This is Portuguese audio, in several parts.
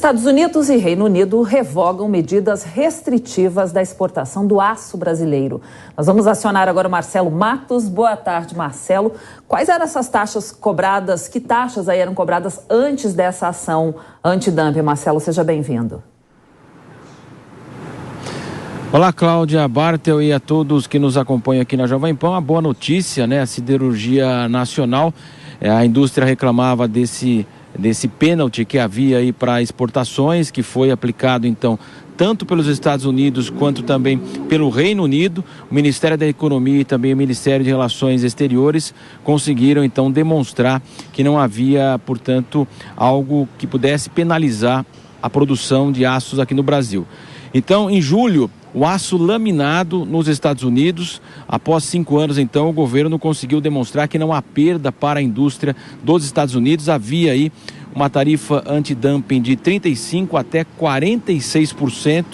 Estados Unidos e Reino Unido revogam medidas restritivas da exportação do aço brasileiro. Nós vamos acionar agora o Marcelo Matos. Boa tarde, Marcelo. Quais eram essas taxas cobradas? Que taxas aí eram cobradas antes dessa ação antidumping? Marcelo, seja bem-vindo. Olá, Cláudia, Bartel e a todos que nos acompanham aqui na Jovem Pan. Uma boa notícia, né? A siderurgia nacional, a indústria reclamava desse pênalti que havia aí para exportações, que foi aplicado então tanto pelos Estados Unidos quanto também pelo Reino Unido. O Ministério da Economia e também o Ministério de Relações Exteriores conseguiram então demonstrar que não havia, portanto, algo que pudesse penalizar a produção de aços aqui no Brasil. Então, em julho, o aço laminado nos Estados Unidos, após 5 anos, então, o governo conseguiu demonstrar que não há perda para a indústria dos Estados Unidos. Havia aí uma tarifa antidumping de 35% até 46%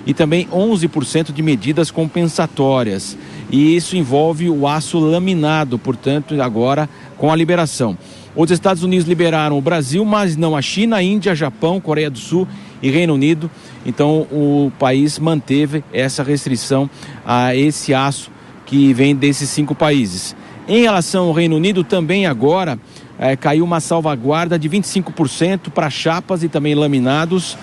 e também 11% de medidas compensatórias. E isso envolve o aço laminado, portanto, agora com a liberação. Os Estados Unidos liberaram o Brasil, mas não a China, a Índia, Japão, Coreia do Sul e Reino Unido. Então o país manteve essa restrição a esse aço que vem desses 5 países. Em relação ao Reino Unido, também agora caiu uma salvaguarda de 25% para chapas e também laminados.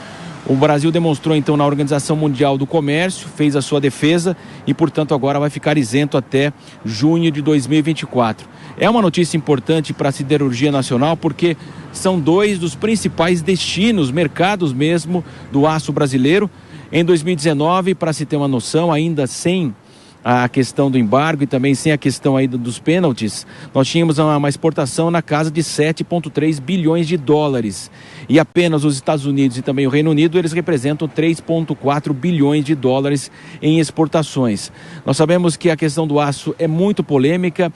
O Brasil demonstrou então na Organização Mundial do Comércio, fez a sua defesa e, portanto, agora vai ficar isento até junho de 2024. É uma notícia importante para a siderurgia nacional porque são 2 dos principais destinos, mercados mesmo, do aço brasileiro. Em 2019, para se ter uma noção, ainda sem a questão do embargo e também sem a questão aí dos pênaltis, nós tínhamos uma exportação na casa de 7,3 bilhões de dólares. E apenas os Estados Unidos e também o Reino Unido, eles representam 3,4 bilhões de dólares em exportações. Nós sabemos que a questão do aço é muito polêmica.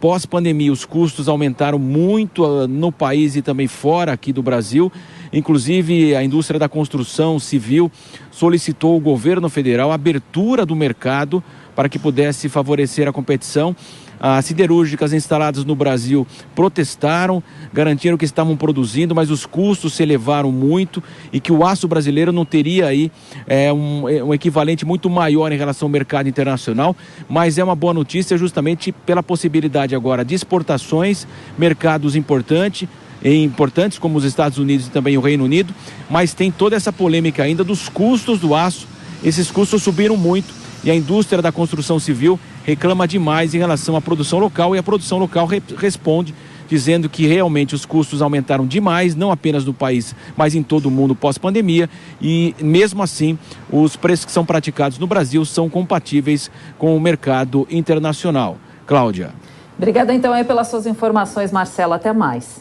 Pós-pandemia, os custos aumentaram muito no país e também fora aqui do Brasil. Inclusive, a indústria da construção civil solicitou ao governo federal a abertura do mercado para que pudesse favorecer a competição. As siderúrgicas instaladas no Brasil protestaram, garantiram que estavam produzindo, mas os custos se elevaram muito e que o aço brasileiro não teria aí um equivalente muito maior em relação ao mercado internacional. Mas é uma boa notícia justamente pela possibilidade agora de exportações, mercados importantes como os Estados Unidos e também o Reino Unido, mas tem toda essa polêmica ainda dos custos do aço. Esses custos subiram muito e a indústria da construção civil reclama demais em relação à produção local, e a produção local responde dizendo que realmente os custos aumentaram demais, não apenas no país, mas em todo o mundo pós-pandemia, e mesmo assim os preços que são praticados no Brasil são compatíveis com o mercado internacional. Cláudia. Obrigada então aí pelas suas informações, Marcelo. Até mais.